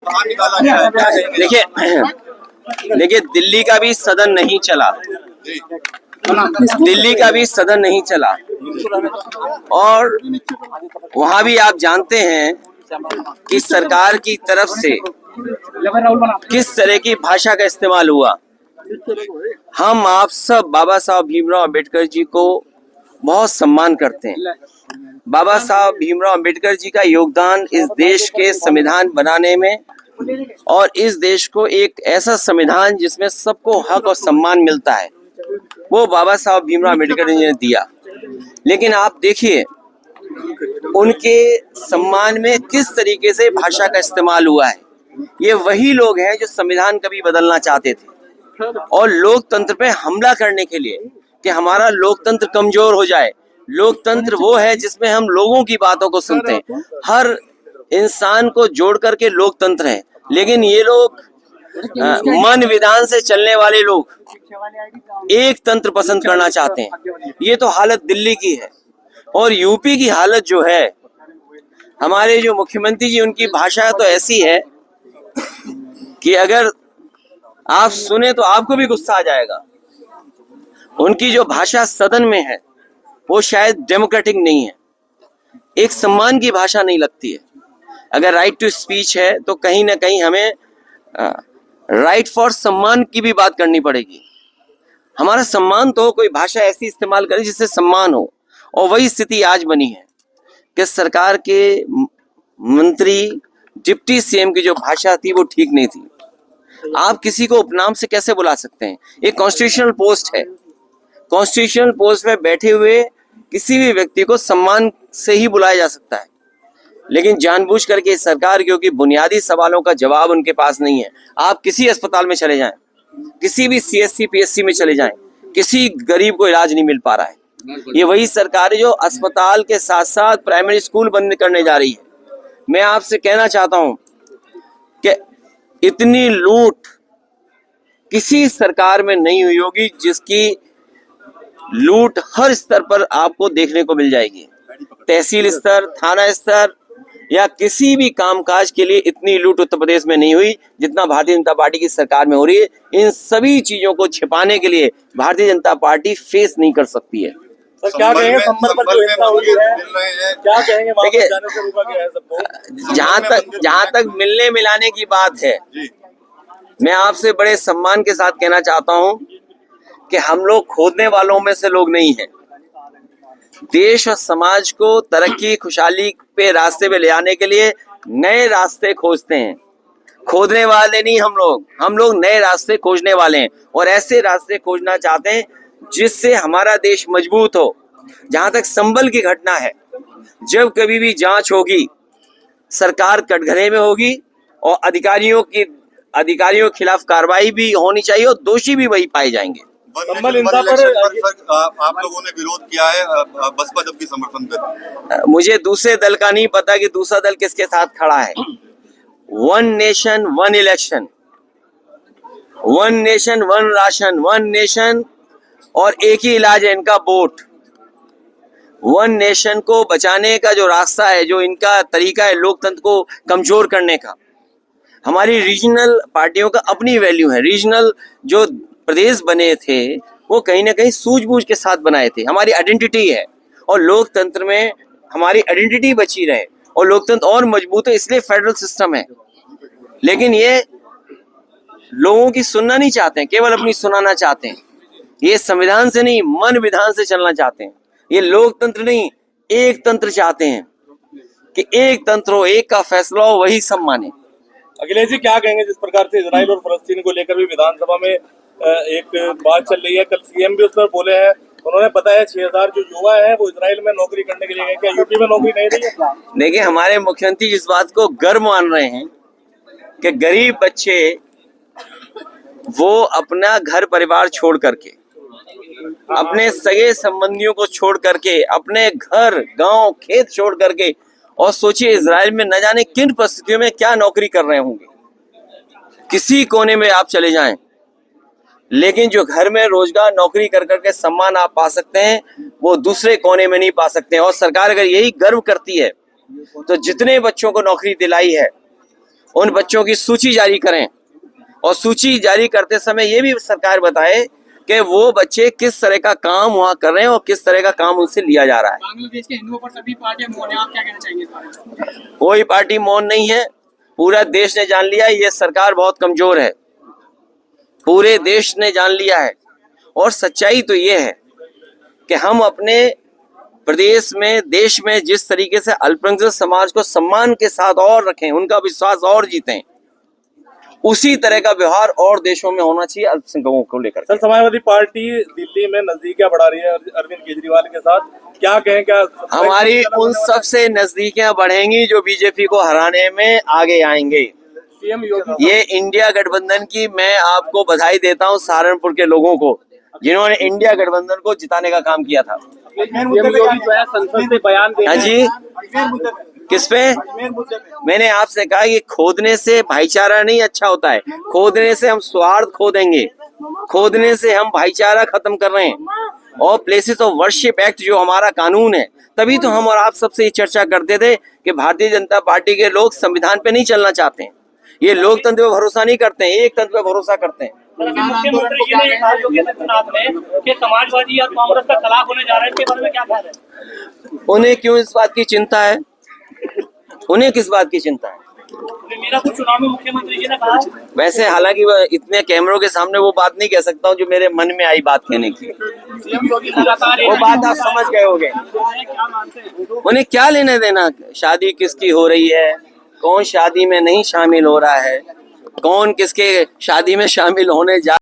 बाहर निकाला गया है, क्या कहेंगे? देखिए दिल्ली का भी सदन नहीं चला, दिल्ली का भी सदन नहीं चला, और वहां भी आप जानते हैं कि सरकार की तरफ से किस तरह की भाषा का इस्तेमाल हुआ। हम आप सब बाबा साहब भीमराव अंबेडकर जी को बहुत सम्मान करते हैं। बाबा साहब भीमराव अंबेडकर जी का योगदान इस देश के संविधान बनाने में और इस देश को एक ऐसा संविधान जिसमें सबको हक और सम्मान मिलता है, वो बाबा साहब भीमराव अंबेडकर जी ने दिया। लेकिन आप देखिए उनके सम्मान में किस तरीके से भाषा का इस्तेमाल हुआ है। ये वही लोग हैं जो संविधान कभी बदलना चाहते थे और लोकतंत्र पे हमला करने के लिए कि हमारा लोकतंत्र कमजोर हो जाए। लोकतंत्र वो है जिसमें हम लोगों की बातों को सुनते हैं, हर इंसान को जोड़ करके लोकतंत्र है। लेकिन ये लोग मन विधान से चलने वाले लोग एक तंत्र पसंद करना चाहते हैं। ये तो हालत दिल्ली की है। और यूपी की हालत जो है, हमारे जो मुख्यमंत्री जी, उनकी भाषा तो ऐसी है कि अगर आप सुने तो आपको भी गुस्सा आ जाएगा। उनकी जो भाषा सदन में है वो शायद डेमोक्रेटिक नहीं है, एक सम्मान की भाषा नहीं लगती है। अगर राइट टू स्पीच है तो कहीं ना कहीं हमें राइट फॉर सम्मान की भी बात करनी पड़ेगी। हमारा सम्मान तो कोई भाषा ऐसी इस्तेमाल करे जिससे सम्मान हो, और वही स्थिति आज बनी है कि सरकार के मंत्री, डिप्टी सीएम की जो भाषा थी वो ठीक नहीं थी। आप किसी को उपनाम से कैसे बुला सकते हैं? एक कॉन्स्टिट्यूशनल पोस्ट है, कॉन्स्टिट्यूशनल पोस्ट में बैठे हुए किसी भी व्यक्ति को सम्मान से ही बुलाया जा सकता है। लेकिन जानबूझ करके सरकार, क्योंकि बुनियादी सवालों का जवाब उनके पास नहीं है, आप किसी अस्पताल में चले जाएं, किसी भी सीएससी पीएससी में चले जाएं, किसी गरीब को इलाज नहीं मिल पा रहा है। ये वही सरकार है जो अस्पताल के साथ साथ प्राइमरी स्कूल बंद करने जा रही है। मैं आपसे कहना चाहता हूं कि इतनी लूट किसी सरकार में नहीं हुई होगी जिसकी लूट हर स्तर पर आपको देखने को मिल जाएगी। तहसील स्तर, थाना स्तर या किसी भी कामकाज के लिए इतनी लूट उत्तर प्रदेश में नहीं हुई जितना भारतीय जनता पार्टी की सरकार में हो रही है। इन सभी चीजों को छिपाने के लिए भारतीय जनता पार्टी फेस नहीं कर सकती है। सर क्या कहेंगे संभल पर जो हिंसा हुई है, क्या कहेंगे? देखिए जाने से रोका गया है सबको। जहां तक मिलने मिलाने की बात है, मैं आपसे बड़े सम्मान के साथ कहना चाहता हूं कि हम लोग खोदने वालों में से लोग नहीं हैं। देश और समाज को तरक्की खुशहाली पे रास्ते पे ले आने के लिए नए रास्ते खोजते हैं, खोदने वाले नहीं हम लोग नए रास्ते खोजने वाले हैं और ऐसे रास्ते खोजना चाहते हैं जिससे हमारा देश मजबूत हो। जहां तक संभल की घटना है, जब कभी भी जांच होगी सरकार कटघरे में होगी और अधिकारियों के खिलाफ कार्रवाई भी होनी चाहिए और दोषी भी वही पाए जाएंगे। संभल हिंसा पर आप लोगों ने विरोध किया है, बसपा जबकि समर्थन कर। मुझे दूसरे दल का नहीं पता कि दूसरा दल किसके साथ खड़ा है। One nation one election, one nation one ration, one nation और एक ही इलाज है इनका, वोट। वन नेशन को बचाने का जो रास्ता है, जो इनका तरीका है लोकतंत्र को कमजोर करने का। हमारी रीजनल पार्टियों का अपनी वैल्यू है। रीजनल जो प्रदेश बने थे वो कहीं ना कहीं सूझबूझ के साथ बनाए थे। हमारी आइडेंटिटी है और लोकतंत्र में हमारी आइडेंटिटी बची रहे और लोकतंत्र और मजबूत है, इसलिए फेडरल सिस्टम है। लेकिन ये लोगों की सुनना नहीं चाहते हैं, केवल अपनी सुनाना चाहते हैं। ये संविधान से नहीं, मन विधान से चलना चाहते हैं। ये लोकतंत्र नहीं, एक तंत्र चाहते हैं कि एक तंत्र हो, एक का फैसला हो, वही सब माने। अखिलेश जी क्या कहेंगे जिस प्रकार से इजराइल और फलस्तीन को लेकर भी विधानसभा में एक बात चल रही है? कल सीएम भी उस पर बोले हैं, उन्होंने बताया 6000 जो युवा है वो इजराइल में नौकरी करने के लिए गए। क्या यूपी में नौकरी नहीं रही है? देखिए हमारे मुख्यमंत्री इस बात को गर्व मान रहे हैं कि गरीब बच्चे वो अपना घर परिवार छोड़ करके, अपने सगे संबंधियों को छोड़ करके, अपने घर गांव खेत छोड़ करके, और सोचिए इजराइल में न जाने किन परिस्थितियों में क्या नौकरी कर रहे होंगे। किसी कोने में आप चले जाएं, लेकिन जो घर में रोजगार नौकरी कर करके सम्मान आप पा सकते हैं वो दूसरे कोने में नहीं पा सकते हैं। और सरकार अगर यही गर्व करती है तो जितने बच्चों को नौकरी दिलाई है उन बच्चों की सूची जारी करें और सूची जारी करते समय ये भी सरकार बताए कि वो बच्चे किस तरह का काम वहाँ कर रहे हैं और किस तरह का काम उनसे लिया जा रहा है। बांग्लादेश के हिंदुओं पर सभी पार्टियां मौन है, आप क्या कहना चाहेंगे इस बारे में? कोई पार्टी मौन नहीं है, पूरा देश ने जान लिया ये सरकार बहुत कमजोर है, पूरे देश ने जान लिया है। और सच्चाई तो ये है कि हम अपने प्रदेश में, देश में जिस तरीके से अल्पसंख्यक समाज को सम्मान के साथ और रखें, उनका विश्वास और जीतें, उसी तरह का व्यवहार और देशों में होना चाहिए अल्पसंख्यकों को लेकर। सर, समाजवादी पार्टी दिल्ली में नजदीकियां बढ़ा रही है अरविंद केजरीवाल के साथ, क्या कहें? क्या हमारी उन सबसे नजदीकियां बढ़ेंगी जो बीजेपी को हराने में आगे आएंगे। सीएम योगी, ये इंडिया गठबंधन की मैं आपको बधाई देता हूं, सहारनपुर के लोगों को जिन्होंने इंडिया गठबंधन को जिताने का काम किया था। सीएम योगी जो है संसद से बयान दे हाँ जी, किस पे? मैंने आपसे कहा कि खोदने से भाईचारा नहीं अच्छा होता है, खोदने से हम स्वार्थ खो देंगे, खोदने से हम भाईचारा खत्म कर रहे हैं। और प्लेसेस ऑफ वर्शिप एक्ट जो हमारा कानून है, तभी तो हम और आप सबसे ये चर्चा करते थे कि भारतीय जनता पार्टी के लोग संविधान पे नहीं चलना चाहते हैं, ये लोकतंत्र पे भरोसा नहीं करते हैं, एक तंत्र पे भरोसा करते हैं। मुख्यमंत्री जी ने कहा योगी आदित्यनाथ ने कि समाजवादी और कांग्रेस का खिलाफ होने जा रहा है, इसके बारे में क्या ख्याल है? उन्हें क्यों इस बात की चिंता है? उन्हें किस बात की चिंता है? मेरा कुछ चुनाव में मुख्यमंत्री जी ने कहा। वैसे हालांकि इतने कैमरों के सामने वो बात नहीं कह सकता हूँ जो मेरे मन में आई बात कहने की, सीएम योगी लगातार वो बात आप समझ गए होंगे। क्या मानते हैं? उन्हें क्या लेने देना शादी किसकी हो रही है, कौन शादी में नहीं शामिल हो रहा है, कौन किसके शादी में शामिल होने जा